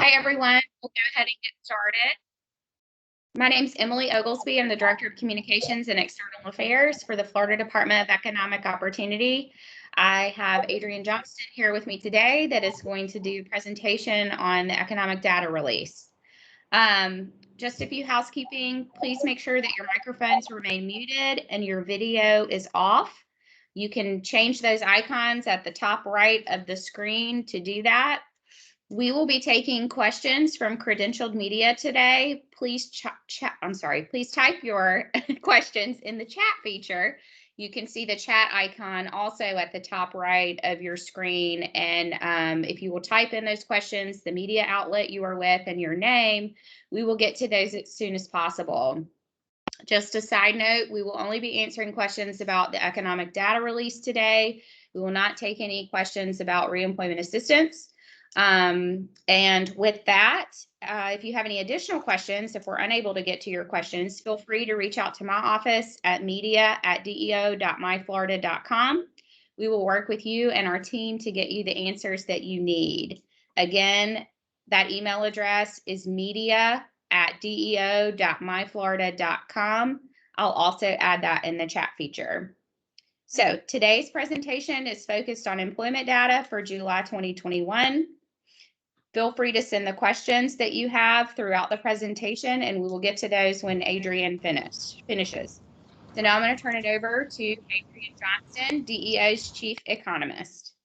Hi, everyone. We'll go ahead and get started. My name is Emily Oglesby. I'm the Director of Communications and External Affairs for the Florida Department of Economic Opportunity. I have Adrienne Johnston here with me today that is going to do a presentation on the economic data release. Just a few housekeeping. Please make sure that your microphones remain muted and your video is off. You can change those icons at the top right of the screen to do that. We will be taking questions from credentialed media today. Please please type your questions in the chat feature. You can see the chat icon also at the top right of your screen. And if you will type in those questions, the media outlet you are with, and your name, we will get to those as soon as possible. Just a side note, we will only be answering questions about the economic data release today. We will not take any questions about reemployment assistance. And with that, if you have any additional questions, if we're unable to get to your questions, feel free to reach out to my office at media@deo.myflorida.com. We will work with you and our team to get you the answers that you need. Again, that email address is media@deo.myflorida.com. I'll also add that in the chat feature. So today's presentation is focused on employment data for July 2021. Feel free to send the questions that you have throughout the presentation, and we will get to those when Adrienne finishes. So now I'm going to turn it over to Adrienne Johnston, DEO's Chief Economist.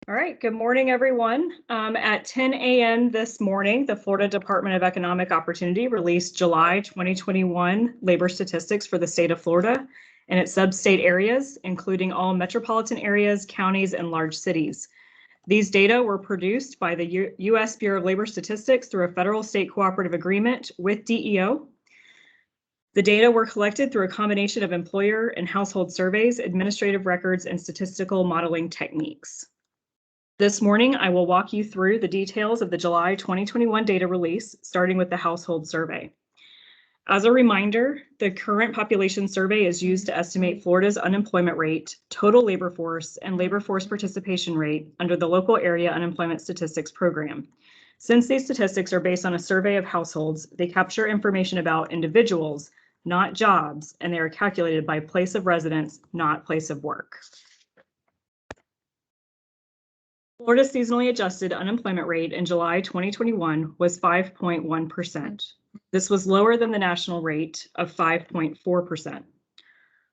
All right, good morning, everyone. At 10 a.m. this morning, the Florida Department of Economic Opportunity released July 2021 labor statistics for the state of Florida and its sub-state areas, including all metropolitan areas, counties, and large cities. These data were produced by the U.S. Bureau of Labor Statistics through a federal-state cooperative agreement with DEO. The data were collected through a combination of employer and household surveys, administrative records, and statistical modeling techniques. This morning, I will walk you through the details of the July 2021 data release, starting with the household survey. As a reminder, the current population survey is used to estimate Florida's unemployment rate, total labor force, and labor force participation rate under the Local Area Unemployment Statistics Program. Since these statistics are based on a survey of households, they capture information about individuals, not jobs, and they are calculated by place of residence, not place of work. Florida's seasonally adjusted unemployment rate in July 2021 was 5.1%. This was lower than the national rate of 5.4%.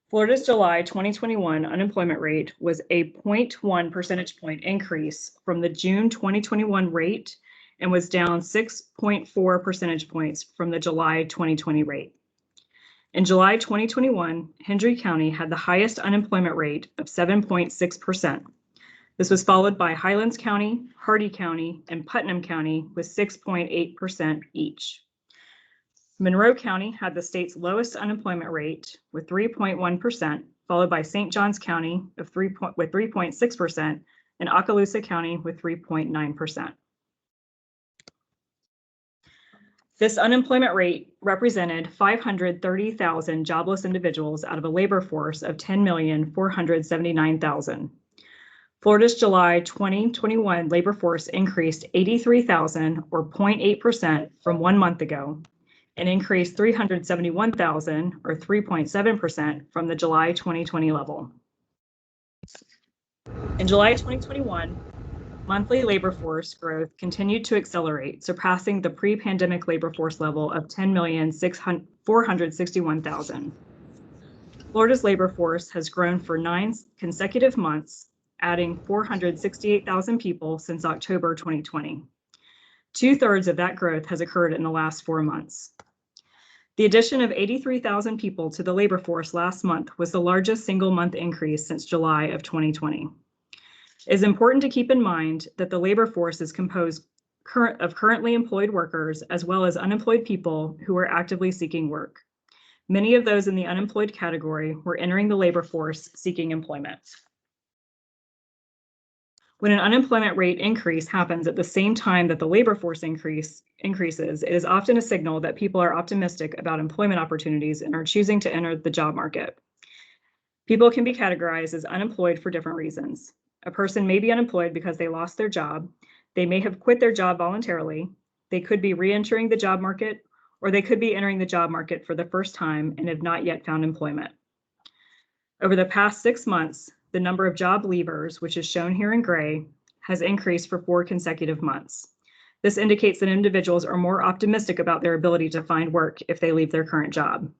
Florida's July 2021 unemployment rate was a 0.1 percentage point increase from the June 2021 rate and was down 6.4 percentage points from the July 2020 rate. In July 2021, Hendry County had the highest unemployment rate of 7.6%. This was followed by Highlands County, Hardee County, and Putnam County with 6.8% each. Monroe County had the state's lowest unemployment rate with 3.1%, followed by St. Johns County with 3.6%, and Okaloosa County with 3.9%. This unemployment rate represented 530,000 jobless individuals out of a labor force of 10,479,000. Florida's July 2021 labor force increased 83,000 or 0.8% from 1 month ago, and increased 371,000 or 3.7% from the July 2020 level. In July 2021, monthly labor force growth continued to accelerate, surpassing the pre-pandemic labor force level of 10,461,000. Florida's labor force has grown for 9 consecutive months, adding 468,000 people since October 2020. 2/3 of that growth has occurred in the last 4 months. The addition of 83,000 people to the labor force last month was the largest single month increase since July of 2020. It is important to keep in mind that the labor force is composed of currently employed workers as well as unemployed people who are actively seeking work. Many of those in the unemployed category were entering the labor force seeking employment. When an unemployment rate increase happens at the same time that the labor force increases, it is often a signal that people are optimistic about employment opportunities and are choosing to enter the job market. People can be categorized as unemployed for different reasons. A person may be unemployed because they lost their job. They may have quit their job voluntarily. They could be re-entering the job market, or they could be entering the job market for the first time and have not yet found employment. Over the past 6 months, the number of job leavers, which is shown here in gray, has increased for 4 consecutive months. This indicates that individuals are more optimistic about their ability to find work if they leave their current job.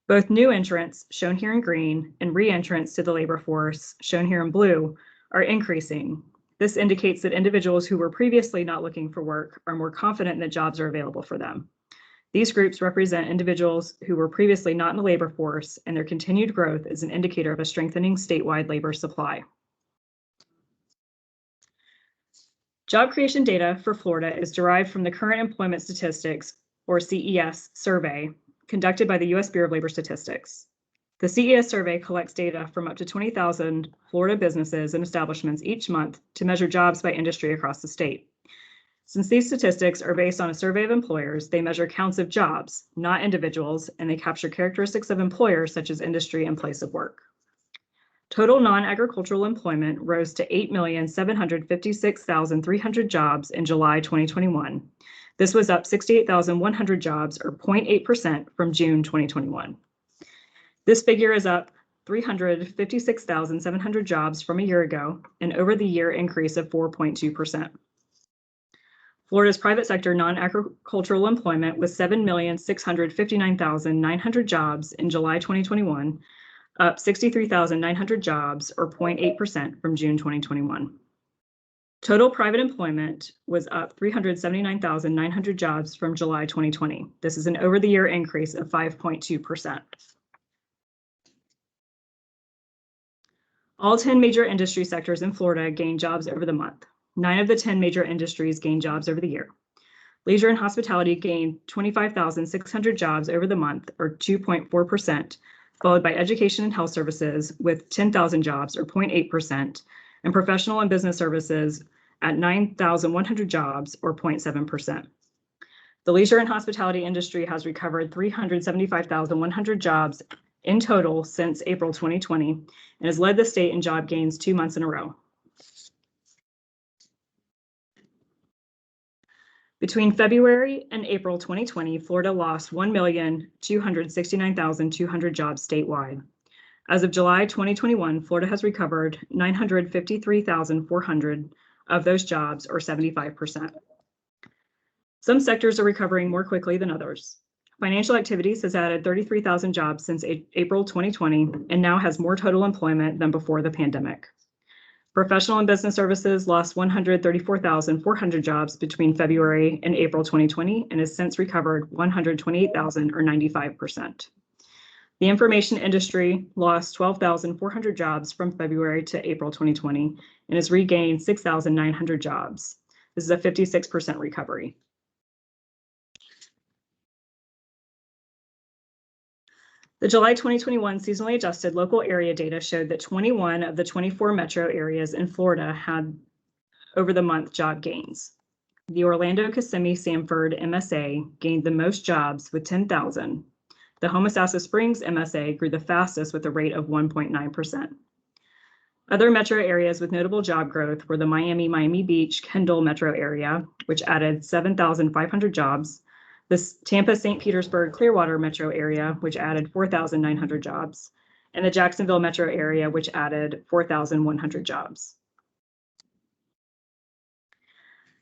Both new entrants, shown here in green, and re-entrants to the labor force, shown here in blue, are increasing. This indicates that individuals who were previously not looking for work are more confident that jobs are available for them. These groups represent individuals who were previously not in the labor force, and their continued growth is an indicator of a strengthening statewide labor supply. Job creation data for Florida is derived from the Current Employment Statistics, or CES, survey conducted by the U.S. Bureau of Labor Statistics. The CES survey collects data from up to 20,000 Florida businesses and establishments each month to measure jobs by industry across the state. Since these statistics are based on a survey of employers, they measure counts of jobs, not individuals, and they capture characteristics of employers such as industry and place of work. Total non-agricultural employment rose to 8,756,300 jobs in July 2021. This was up 68,100 jobs, or 0.8%, from June 2021. This figure is up 356,700 jobs from a year ago, an over-the-year increase of 4.2%. Florida's private sector non-agricultural employment was 7,659,900 jobs in July 2021, up 63,900 jobs, or 0.8%, from June 2021. Total private employment was up 379,900 jobs from July 2020. This is an over-the-year increase of 5.2%. All 10 major industry sectors in Florida gained jobs over the month. 9 of the 10 major industries gained jobs over the year. Leisure and hospitality gained 25,600 jobs over the month, or 2.4%, followed by education and health services with 10,000 jobs, or 0.8%, and professional and business services at 9,100 jobs, or 0.7%. The leisure and hospitality industry has recovered 375,100 jobs in total since April 2020 and has led the state in job gains 2 months in a row. Between February and April 2020, Florida lost 1,269,200 jobs statewide. As of July 2021, Florida has recovered 953,400 of those jobs, or 75%. Some sectors are recovering more quickly than others. Financial activities has added 33,000 jobs since April 2020 and now has more total employment than before the pandemic. Professional and business services lost 134,400 jobs between February and April 2020 and has since recovered 128,000, or 95%. The information industry lost 12,400 jobs from February to April 2020 and has regained 6,900 jobs. This is a 56% recovery. The July 2021 seasonally adjusted local area data showed that 21 of the 24 metro areas in Florida had over the month job gains. The Orlando Kissimmee Sanford MSA gained the most jobs with 10,000. The Homosassa Springs MSA grew the fastest with a rate of 1.9%. Other metro areas with notable job growth were the Miami Beach, Kendall metro area, which added 7,500 jobs, the Tampa, St. Petersburg, Clearwater metro area, which added 4,900 jobs, and the Jacksonville metro area, which added 4,100 jobs.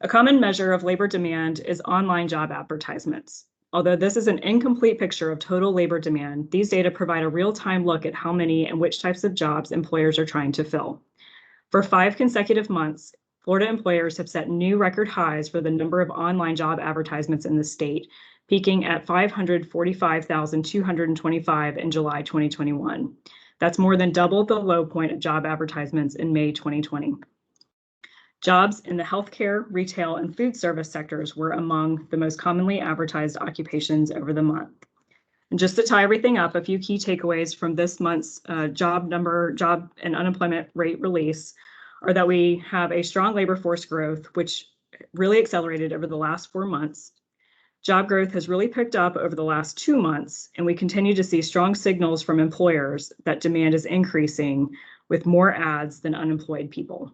A common measure of labor demand is online job advertisements. Although this is an incomplete picture of total labor demand, these data provide a real-time look at how many and which types of jobs employers are trying to fill. For 5 consecutive months, Florida employers have set new record highs for the number of online job advertisements in the state, peaking at 545,225 in July 2021. That's more than double the low point of job advertisements in May 2020. Jobs in the healthcare, retail, and food service sectors were among the most commonly advertised occupations over the month. And just to tie everything up, a few key takeaways from this month's job and unemployment rate release are that we have a strong labor force growth, which really accelerated over the last 4 months. Job growth has really picked up over the last 2 months, and we continue to see strong signals from employers that demand is increasing with more ads than unemployed people.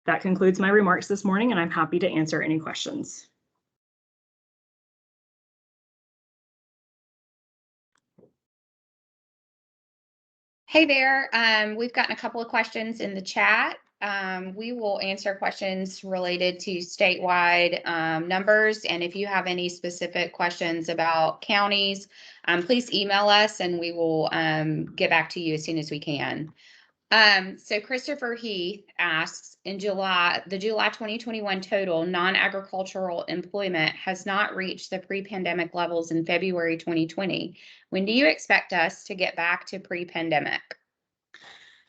That concludes my remarks this morning, and I'm happy to answer any questions. Hey there, we've gotten a couple of questions in the chat. We will answer questions related to statewide numbers, and if you have any specific questions about counties, please email us and we will get back to you as soon as we can. So Christopher Heath asks, in July, the July 2021 total non-agricultural employment has not reached the pre-pandemic levels in February 2020. When do you expect us to get back to pre-pandemic?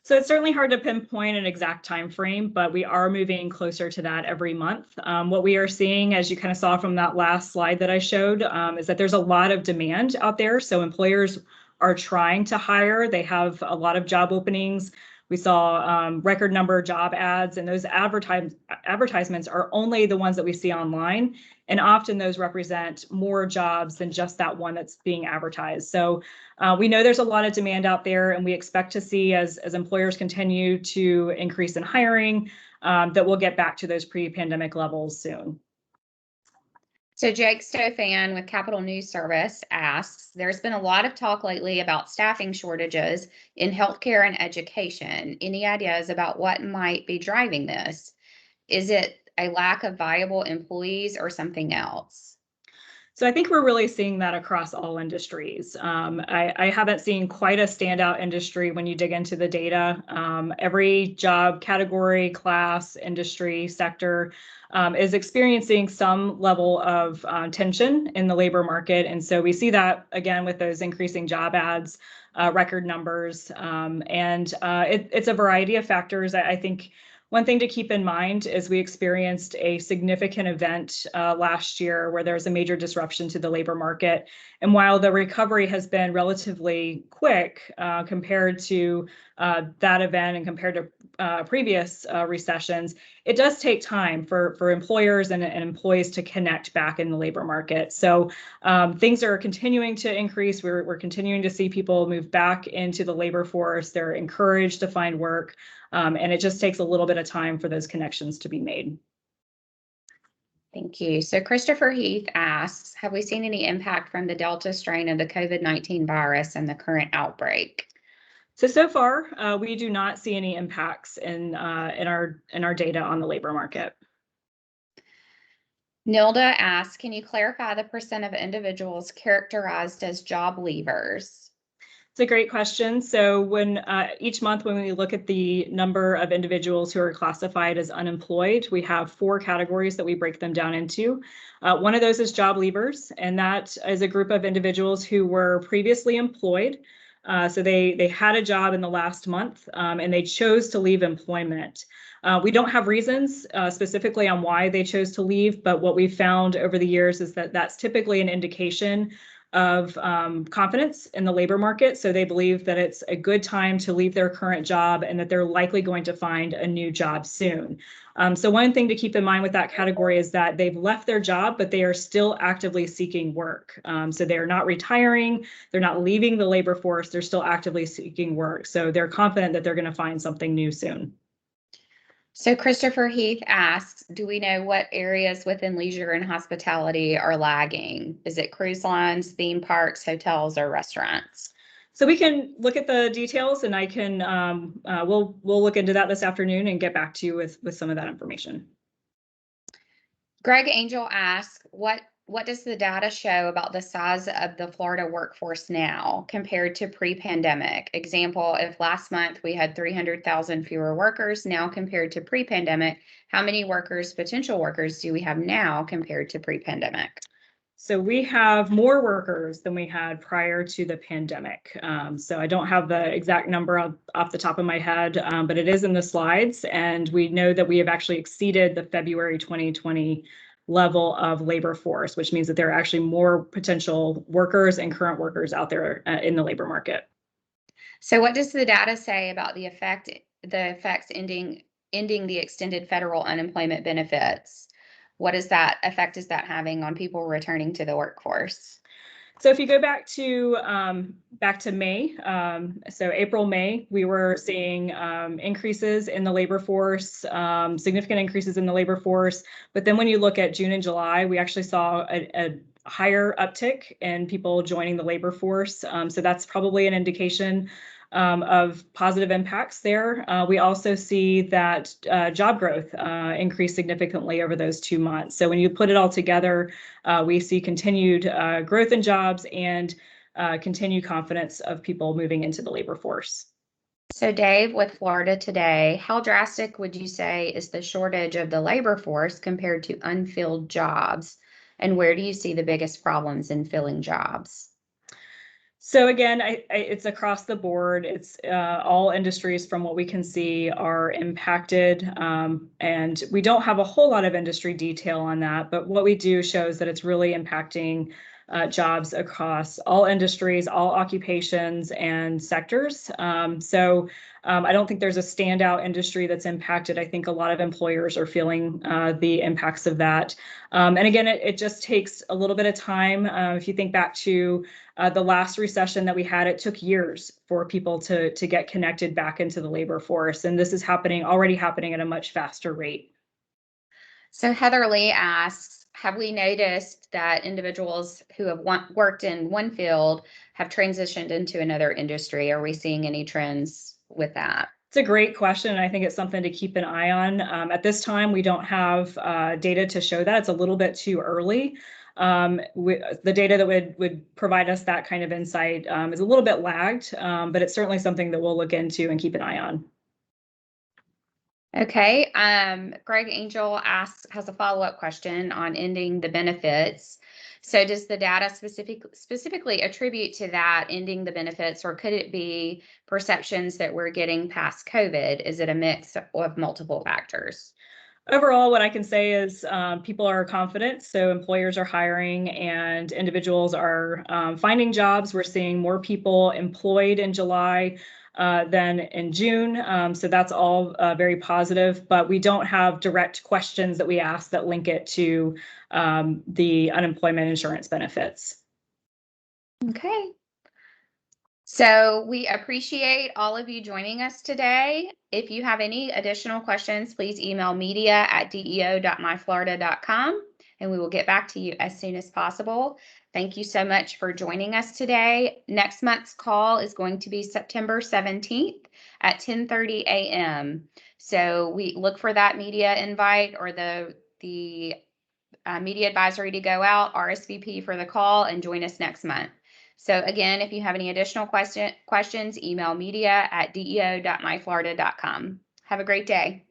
So it's certainly hard to pinpoint an exact time frame, but we are moving closer to that every month. What we are seeing, as you kind of saw from that last slide that I showed, is that there's a lot of demand out there. So employers are trying to hire. They have a lot of job openings. We saw record number of job ads, and those advertisements are only the ones that we see online. And often those represent more jobs than just that one that's being advertised. So we know there's a lot of demand out there, and we expect to see as employers continue to increase in hiring, that we'll get back to those pre-pandemic levels soon. So Jake Stofan with Capital News Service asks, there's been a lot of talk lately about staffing shortages in healthcare and education. Any ideas about what might be driving this? Is it a lack of viable employees or something else? So I think we're really seeing that across all industries. I haven't seen quite a standout industry when you dig into the data. Every job category, class, industry, sector is experiencing some level of tension in the labor market. And so we see that again with those increasing job ads, record numbers, and it's a variety of factors. I think one thing to keep in mind is we experienced a significant event last year where there was a major disruption to the labor market. And while the recovery has been relatively quick compared to that event and compared to previous recessions, it does take time for employers and employees to connect back in the labor market. So things are continuing to increase. We're continuing to see people move back into the labor force. They're encouraged to find work. And it just takes a little bit of time for those connections to be made. Thank you. So Christopher Heath asks, have we seen any impact from the Delta strain of the COVID-19 virus and the current outbreak? So far, we do not see any impacts in our data on the labor market. Nilda asks, can you clarify the percent of individuals characterized as job leavers? It's a great question. So when each month when we look at the number of individuals who are classified as unemployed, we have 4 categories that we break them down into. One of those is job leavers, and that is a group of individuals who were previously employed. So they had a job in the last month and they chose to leave employment. We don't have reasons specifically on why they chose to leave, but what we've found over the years is that that's typically an indication of confidence in the labor market. So they believe that it's a good time to leave their current job and that they're likely going to find a new job soon. So one thing to keep in mind with that category is that they've left their job, but they are still actively seeking work. So they're not retiring, they're not leaving the labor force, they're still actively seeking work. So they're confident that they're going to find something new soon. So Christopher Heath asks, do we know what areas within leisure and hospitality are lagging? Is it cruise lines, theme parks, hotels, or restaurants? So we can look at the details, and I can we'll look into that this afternoon and get back to you with some of that information. Greg Angel asks, what does the data show about the size of the Florida workforce now compared to pre-pandemic? Example, if last month we had 300,000 fewer workers, now compared to pre-pandemic, how many potential workers do we have now compared to pre-pandemic? So we have more workers than we had prior to the pandemic. So I don't have the exact number off the top of my head, but it is in the slides. And we know that we have actually exceeded the February 2020 level of labor force, which means that there are actually more potential workers and current workers out there in the labor market. So what does the data say about the effects ending the extended federal unemployment benefits? What is that effect is that having on people returning to the workforce? So if you go back to May, so April, May, we were seeing increases in the labor force, significant increases in the labor force. But then when you look at June and July, we actually saw a higher uptick in people joining the labor force. So that's probably an indication of positive impacts there. We also see that job growth increased significantly over those 2 months. So when you put it all together, we see continued growth in jobs and continued confidence of people moving into the labor force. So Dave, with Florida today, how drastic would you say is the shortage of the labor force compared to unfilled jobs? And where do you see the biggest problems in filling jobs? So again, it's across the board. It's all industries from what we can see are impacted. And we don't have a whole lot of industry detail on that, but what we do shows that it's really impacting jobs across all industries, all occupations and sectors. I don't think there's a standout industry that's impacted. I think a lot of employers are feeling the impacts of that. And again, it just takes a little bit of time. If you think back to the last recession that we had, it took years for people to get connected back into the labor force. And this is already happening at a much faster rate. So Heather Lee asks, have we noticed that individuals who have worked in one field have transitioned into another industry? Are we seeing any trends with that? It's a great question, and I think it's something to keep an eye on. At this time, we don't have data to show that. It's a little bit too early. The data that would provide us that kind of insight is a little bit lagged, but it's certainly something that we'll look into and keep an eye on. Okay. Greg Angel has a follow-up question on ending the benefits. So does the data specifically attribute to that ending the benefits, or could it be perceptions that we're getting past COVID? Is it a mix of multiple factors? Overall, what I can say is people are confident, so employers are hiring and individuals are finding jobs. We're seeing more people employed in July than in June. So that's all very positive, but we don't have direct questions that we ask that link it to the unemployment insurance benefits. Okay. So we appreciate all of you joining us today. If you have any additional questions, please email media@deo.myflorida.com and we will get back to you as soon as possible. Thank you so much for joining us today. Next month's call is going to be September 17th at 10:30 a.m. So we look for that media invite or the media advisory to go out, RSVP for the call, and join us next month. So again, if you have any additional questions, email media@deo.myflorida.com. Have a great day.